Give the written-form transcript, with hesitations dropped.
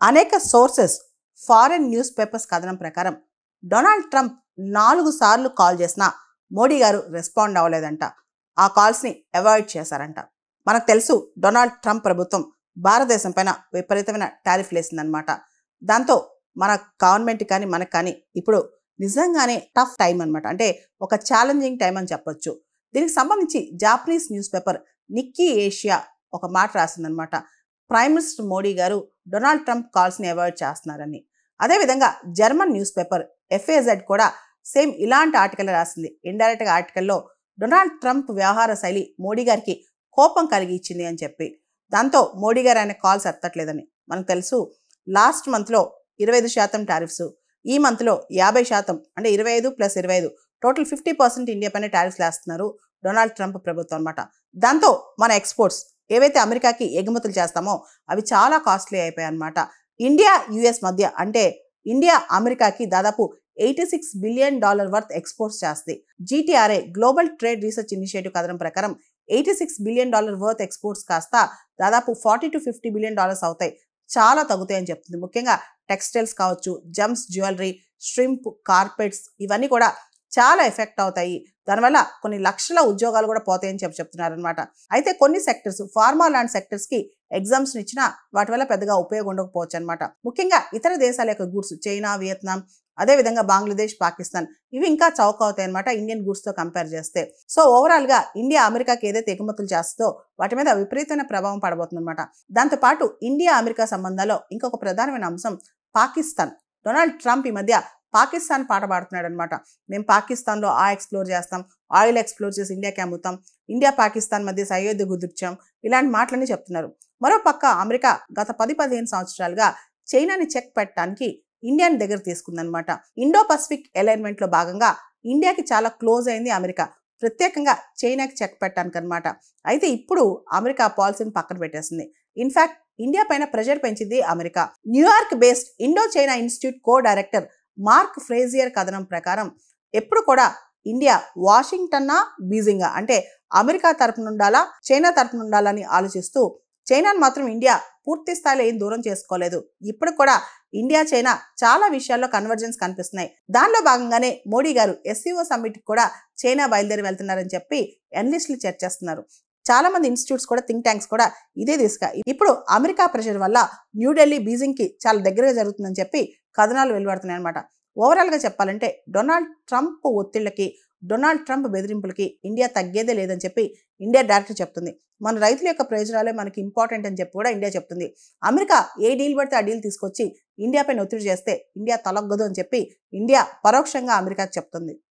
అనేక sources foreign news papers కథనం ప్రకారం డొనాల్డ్ ట్రంప్ 4 సార్లు కాల్ చేసినా మోడీ గారు రెస్పాండ్ అవ్వలేదంట. ఆ కాల్స్ని అవాయిడ్ చేశారంట. మనకు తెలుసు డొనాల్డ్ ట్రంప్ ప్రభుత్వం భారతదేశం పైన విపరీతమైన టారిఫ్లు వేసిందనమాట. దాంతో మన గవర్నమెంట్ కానీ మనకు కానీ ఇప్పుడు నిజంగానే టఫ్ టైం అనమాట. అంటే ఒక ఛాలెంజింగ్ టైం అని చెప్పొచ్చు. దీనికి సంబంధించి Japanese news paper Nikki Asia ఒక మాట రాసిందనమాట. ప్రైమ్ మినిస్టర్ మోడీ గారు డొనాల్డ్ ట్రంప్ కాల్స్ని అవాయిడ్ చేస్తున్నారని. అదేవిధంగా జర్మన్ న్యూస్ పేపర్ ఎఫ్ఏజెడ్ కూడా సేమ్ ఇలాంటి ఆర్టికల్ రాసింది. ఇండైరెక్ట్గా ఆర్టికల్లో డొనాల్డ్ ట్రంప్ వ్యవహార శైలి మోడీ గారికి కోపం కలిగి ఇచ్చింది అని చెప్పి, దాంతో మోడీ గారు ఆయన కాల్స్ ఎత్తట్లేదని. మనకు తెలుసు లాస్ట్ మంత్లో 25% టారిఫ్స్, ఈ మంత్లో 50%, అంటే 25+25 టోటల్ 50% ఇండియా పైన టారిఫ్స్ వేస్తున్నారు డొనాల్డ్ ట్రంప్ ప్రభుత్వం అనమాట. దాంతో మన ఎక్స్పోర్ట్స్ ఏవైతే అమెరికాకి ఎగుమతులు చేస్తామో అవి చాలా కాస్ట్లీ అయిపోయాయి అనమాట. ఇండియా యుఎస్ మధ్య, అంటే ఇండియా అమెరికాకి దాదాపు $86 బిలియన్ వర్త్ ఎక్స్పోర్ట్స్ చేస్తుంది. జీటీఆర్ఏ గ్లోబల్ ట్రేడ్ రీసెర్చ్ ఇనిషియేటివ్ కథనం ప్రకారం $86 బిలియన్ వర్త్ ఎక్స్పోర్ట్స్ కాస్త దాదాపు $40-50 బిలియన్ అవుతాయి. చాలా తగ్గుతాయని చెప్తుంది. ముఖ్యంగా టెక్స్టైల్స్ కావచ్చు, జమ్స్ జ్యువెలరీ, స్ట్రింప్, కార్పెట్స్ ఇవన్నీ కూడా చాలా ఎఫెక్ట్ అవుతాయి. దానివల్ల కొన్ని లక్షల ఉద్యోగాలు కూడా పోతాయని చెప్తున్నారు అనమాట. అయితే కొన్ని సెక్టర్స్, ఫార్మా లాంటి సెక్టర్స్కి ఎగ్జామ్స్ ఇచ్చినా వాటి వల్ల పెద్దగా ఉపయోగం ఉండకపోవచ్చు అనమాట. ముఖ్యంగా ఇతర దేశాల యొక్క గూడ్స్, చైనా, వియత్నాం, అదేవిధంగా బంగ్లాదేశ్, పాకిస్తాన్ ఇవి ఇంకా చౌక అవుతాయి అనమాట ఇండియన్ గూడ్స్తో కంపేర్ చేస్తే. సో ఓవరాల్గా ఇండియా అమెరికాకి ఏదైతే ఎగుమతులు చేస్తుందో వాటి మీద విపరీతమైన ప్రభావం పడబోతుంది అనమాట. దాంతోపాటు ఇండియా అమెరికా సంబంధాల్లో ఇంకొక ప్రధానమైన అంశం పాకిస్తాన్. డొనాల్డ్ ట్రంప్ ఈ మధ్య పాకిస్తాన్ పాట పాడుతున్నాడు అనమాట. మేము పాకిస్తాన్లో ఎక్స్ప్లోర్ చేస్తాం, ఆయిల్ ఎక్స్ప్లోర్ చేసి ఇండియాకి అమ్ముతాం, ఇండియా పాకిస్తాన్ మధ్య సయోధ్య కుదుర్చాం, ఇలాంటి మాటలన్నీ చెప్తున్నారు. మరోపక్క అమెరికా గత 10-15 సంవత్సరాలుగా చైనాని చెక్ పెట్టడానికి ఇండియాని దగ్గర తీసుకుందనమాట. ఇండో పసిఫిక్ అలైన్మెంట్లో భాగంగా ఇండియాకి చాలా క్లోజ్ అయింది అమెరికా, ప్రత్యేకంగా చైనాకి చెక్ పెట్టడానికి అనమాట. అయితే ఇప్పుడు అమెరికా పాలసీని పక్కన పెట్టేసింది. ఇన్ఫాక్ట్ ఇండియా పైన ప్రెషర్ పెంచింది America. New York based Indo China institute co director Mark Frazier కథనం ప్రకారం ఎప్పుడు కూడా ఇండియా వాషింగ్టన్నా బీజింగా, అంటే అమెరికా తరపున ఉండాలా చైనా తరపున ఉండాలని ఆలోచిస్తూ చైనాను మాత్రం ఇండియా పూర్తి స్థాయిలో ఏం దూరం చేసుకోలేదు. ఇప్పుడు కూడా ఇండియా చైనా చాలా విషయాల్లో కన్వర్జెన్స్ కనిపిస్తున్నాయి. దానిలో భాగంగానే మోడీ గారు SCO సమ్మిట్ కూడా చైనా బయలుదేరి వెళ్తున్నారని చెప్పి ఎనలిస్టులు చర్చిస్తున్నారు. చాలా మంది ఇన్స్టిట్యూట్స్ కూడా, థింక్ ట్యాంక్స్ కూడా ఇదే దిశగా. ఇప్పుడు అమెరికా ప్రెషర్ వల్ల న్యూఢిల్లీ బీజింగ్కి చాలా దగ్గరగా జరుగుతుందని చెప్పి కథనాలు వెలువడుతున్నాయి అనమాట. ఓవరాల్గా చెప్పాలంటే డొనాల్డ్ ట్రంప్ ఒత్తిళ్లకి, డొనాల్డ్ ట్రంప్ బెదిరింపులకి ఇండియా తగ్గేదే లేదని చెప్పి ఇండియా డైరెక్ట్ చెప్తుంది. మన రైతుల యొక్క ప్రయోజనాలే మనకి ఇంపార్టెంట్ అని చెప్పి కూడా ఇండియా చెప్తుంది. అమెరికా ఏ డీల్ పడితే ఆ డీల్ తీసుకొచ్చి ఇండియా పైన ఒత్తిడి చేస్తే ఇండియా తలొగ్గదు అని చెప్పి ఇండియా పరోక్షంగా అమెరికాకి చెప్తుంది.